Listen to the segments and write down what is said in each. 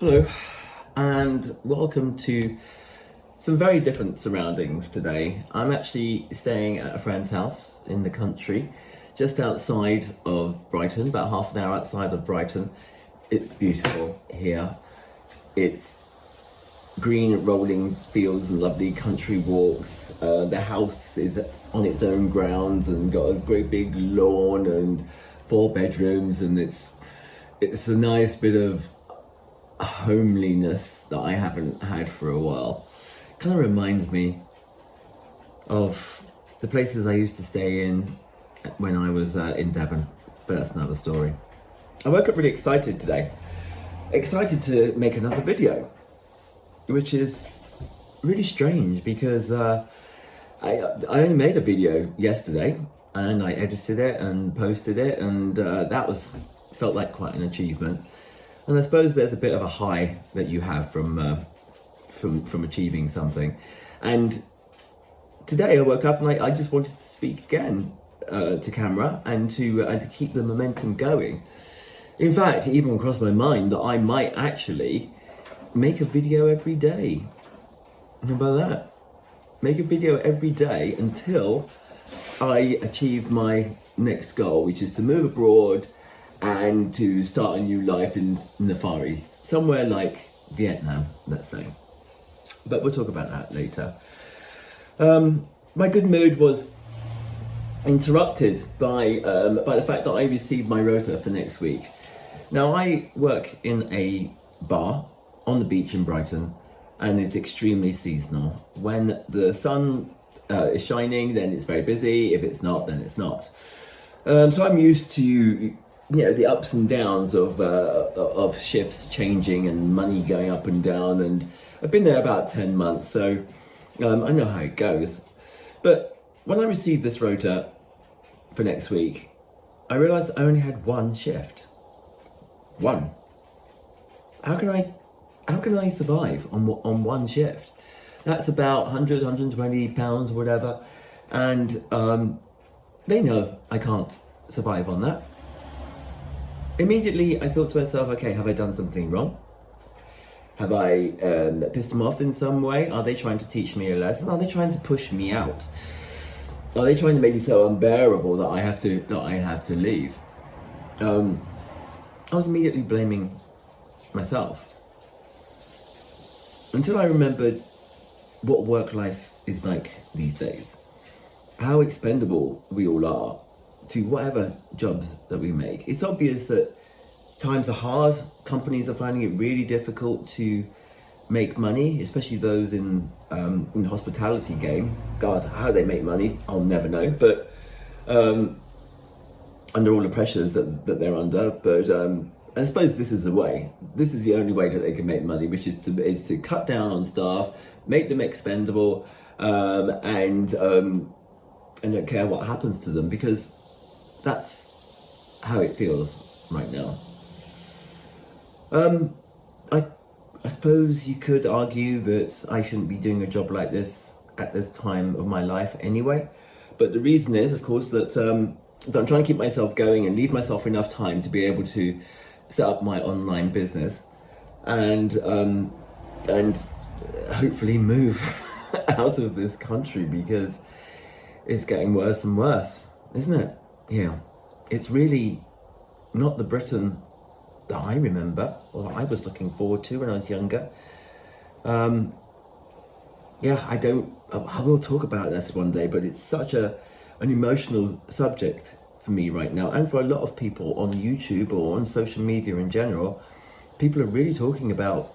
Hello, and welcome to some very different surroundings today. I'm actually staying at a friend's house in the country, just outside of Brighton, about half an hour outside of Brighton. It's beautiful here. It's green rolling fields and lovely country walks. The house is on its own grounds and got a great big lawn and 4 bedrooms, and it's a nice bit of homeliness that I haven't had for a while. Kind of reminds me of the places I used to stay in when I was in Devon, but that's another story. I woke up really excited today. Excited to make another video, which is really strange because I only made a video yesterday and I edited it and posted it, and that felt like quite an achievement. And I suppose there's a bit of a high that you have from achieving something. And today I woke up and I just wanted to speak again to camera and to keep the momentum going. In fact, it even crossed my mind that I might actually make a video every day. How about that? Make a video every day until I achieve my next goal, which is to move abroad and to start a new life in the Far East, somewhere like Vietnam, let's say. But we'll talk about that later. My good mood was interrupted by the fact that I received my rota for next week. Now, I work in a bar on the beach in Brighton, and it's extremely seasonal. When the sun is shining, then it's very busy. If it's not, then it's not. So I'm used to the ups and downs of shifts changing and money going up and down, and I've been there about 10 months, so I know how it goes. But when I received this rota for next week, I realised I only had one shift. One. How can I survive on one shift? That's about 100, 120 pounds or whatever, and they know I can't survive on that. Immediately, I thought to myself, okay, have I done something wrong? Have I pissed them off in some way? Are they trying to teach me a lesson? Are they trying to push me out? Are they trying to make it so unbearable that I have to leave? I was immediately blaming myself until I remembered what work life is like these days. How expendable we all are to whatever jobs that we make. It's obvious that times are hard. Companies are finding it really difficult to make money, especially those in the hospitality game. God, how they make money, I'll never know. But under all the pressures that they're under. But I suppose this is the way. This is the only way that they can make money, which is to cut down on staff, make them expendable, and don't care what happens to them, because that's how it feels right now. I suppose you could argue that I shouldn't be doing a job like this at this time of my life anyway. But the reason is, of course, that I'm trying to keep myself going and leave myself enough time to be able to set up my online business and hopefully move out of this country, because it's getting worse and worse, isn't it? Yeah, it's really not the Britain that I remember or that I was looking forward to when I was younger. I will talk about this one day, but it's such an emotional subject for me right now, and for a lot of people on YouTube or on social media in general. People are really talking about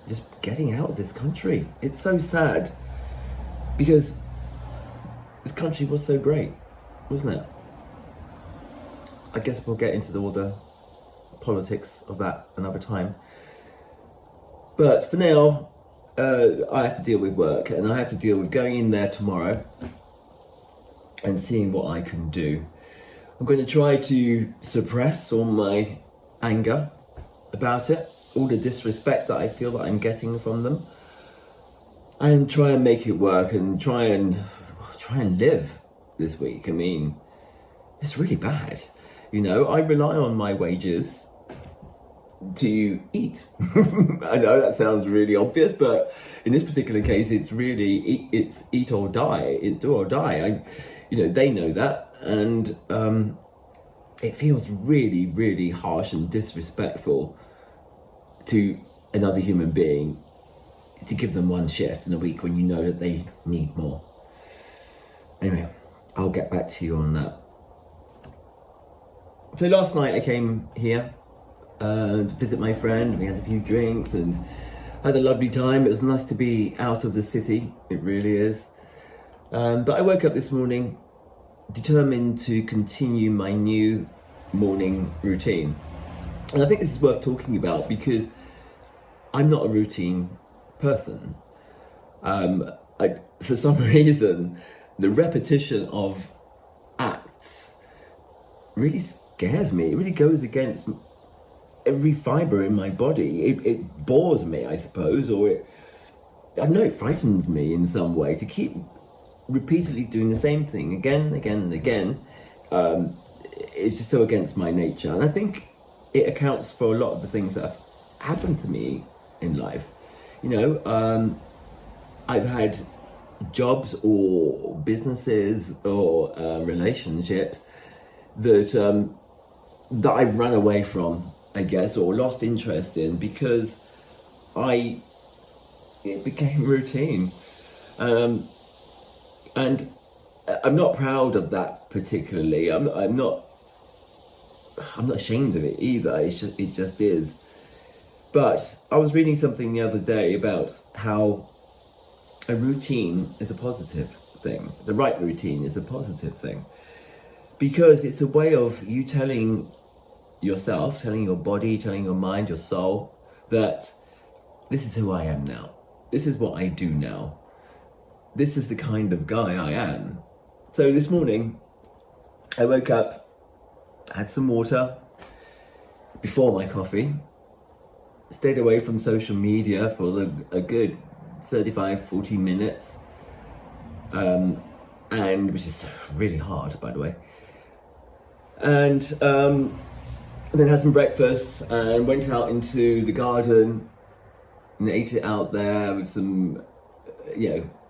just getting out of this country. It's so sad, because this country was so great, wasn't it? I guess we'll get into all the politics of that another time. But for now, I have to deal with work, and I have to deal with going in there tomorrow and seeing what I can do. I'm going to try to suppress all my anger about it, all the disrespect that I feel that I'm getting from them, and try and make it work and try and live this week. I mean, it's really bad. I rely on my wages to eat. I know that sounds really obvious, but in this particular case, it's really it's eat or die. It's do or die. They know that, and it feels really, really harsh and disrespectful to another human being to give them one shift in a week when you know that they need more. Anyway, I'll get back to you on that. So last night I came here to visit my friend. We had a few drinks and had a lovely time. It was nice to be out of the city. It really is. But I woke up this morning determined to continue my new morning routine. And I think this is worth talking about because I'm not a routine person. For some reason, the repetition of acts really scares me. It really goes against every fibre in my body. It bores me, I suppose, or it frightens me in some way to keep repeatedly doing the same thing again and again. It's just so against my nature, and I think it accounts for a lot of the things that have happened to me in life. I've had jobs or businesses or relationships that I've run away from, I guess, or lost interest in because it became routine. And I'm not proud of that particularly. I'm not ashamed of it either. It just is. But I was reading something the other day about how a routine is a positive thing. The right routine is a positive thing. Because it's a way of you telling yourself, telling your body, telling your mind, your soul, that this is who I am now. This is what I do now. This is the kind of guy I am. So this morning, I woke up, had some water before my coffee, stayed away from social media for a good 35-40 minutes, and which is really hard, by the way. And then had some breakfast and went out into the garden and ate it out there with some,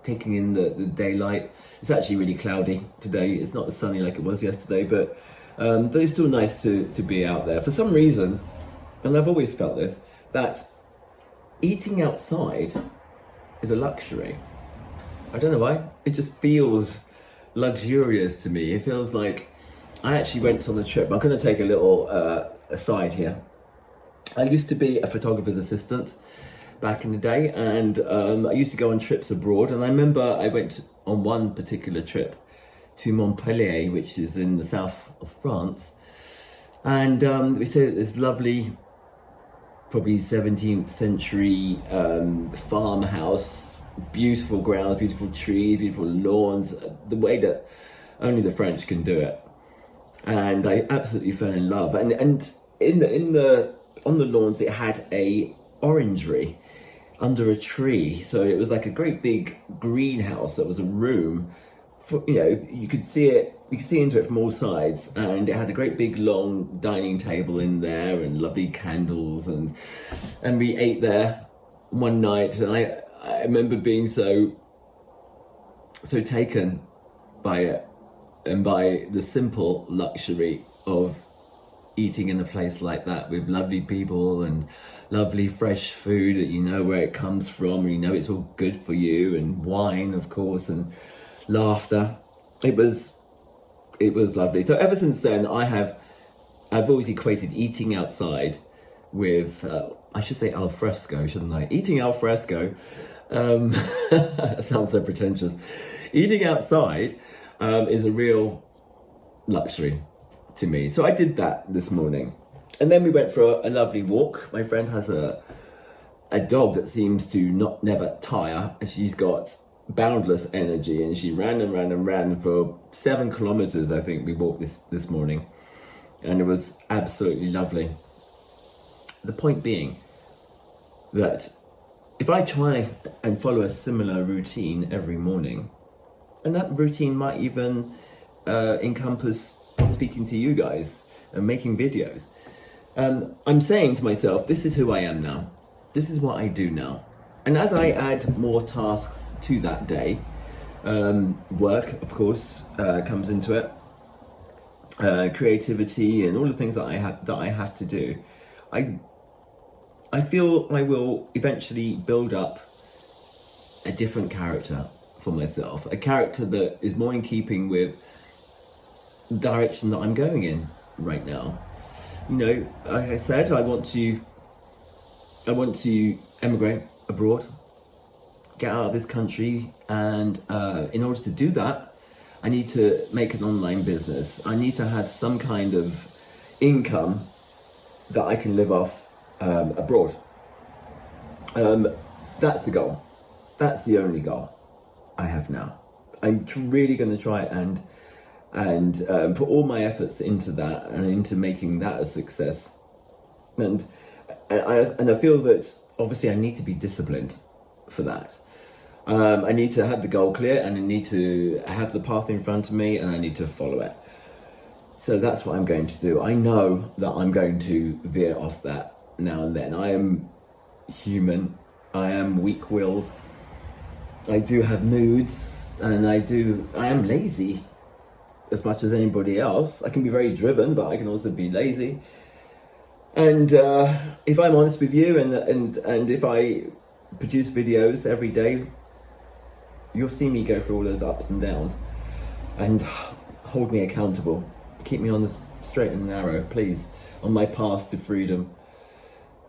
taking in the daylight. It's actually really cloudy today. It's not as sunny like it was yesterday, but it's still nice to be out there. For some reason, and I've always felt this, that eating outside is a luxury. I don't know why. It just feels luxurious to me. It feels like I actually went on a trip. I'm going to take a little aside here. I used to be a photographer's assistant back in the day, and I used to go on trips abroad. And I remember I went on one particular trip to Montpellier, which is in the south of France. And we stayed at this lovely, probably 17th century farmhouse, beautiful grounds, beautiful trees, beautiful lawns, the way that only the French can do it. And I absolutely fell in love. And on the lawns, it had a orangery under a tree. So it was like a great big greenhouse that was a room. You could see into it from all sides, and it had a great big long dining table in there and lovely candles, and we ate there one night, and I remember being so taken by it and by the simple luxury of eating in a place like that with lovely people and lovely fresh food that you know where it comes from, and it's all good for you, and wine, of course, and laughter. It was lovely. So ever since then, I've always equated eating outside with I should say al fresco, shouldn't I? Eating al fresco sounds so pretentious. Eating outside is a real luxury to me. So I did that this morning, and then we went for a lovely walk. My friend has a dog that seems to never tire, and she's got boundless energy, and she ran and ran for 7 kilometers. I think we walked this morning, and it was absolutely lovely. The point being that if I try and follow a similar routine every morning, and that routine might even encompass speaking to you guys and making videos, I'm saying to myself, this is who I am now. This is what I do now. And as I add more tasks to that day, work, of course, comes into it. Creativity and all the things that I have to do. I feel I will eventually build up a different character for myself, a character that is more in keeping with the direction that I'm going in right now. You know, like I said, I want to emigrate abroad, get out of this country, and in order to do that, I need to make an online business. I need to have some kind of income that I can live off abroad. That's the goal. That's the only goal I have now. I'm really going to try and put all my efforts into that and into making that a success. And I feel that obviously I need to be disciplined for that. I need to have the goal clear, and I need to have the path in front of me, and I need to follow it. So that's what I'm going to do. I know that I'm going to veer off that now and then. I am human. I am weak-willed. I do have moods, and I am lazy as much as anybody else. I can be very driven, but I can also be lazy. And if I'm honest with you, and if I produce videos every day, you'll see me go through all those ups and downs, and hold me accountable. Keep me on the straight and narrow, please, on my path to freedom.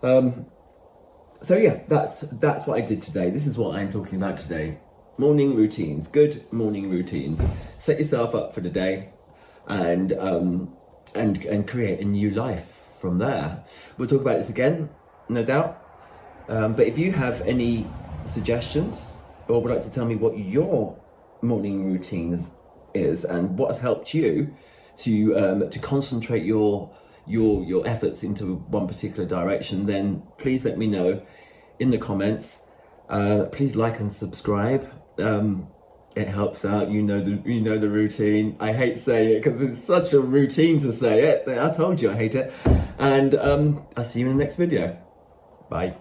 So yeah, that's what I did today. This is what I'm talking about today. Morning routines, good morning routines. Set yourself up for the day, and create a new life from there. We'll talk about this again, no doubt. But if you have any suggestions, or would like to tell me what your morning routines is and what has helped you to concentrate your efforts into one particular direction, then please let me know in the comments. Please like and subscribe. It helps out. You know the routine. I hate saying it because it's such a routine to say it. I told you I hate it. And I'll see you in the next video. Bye.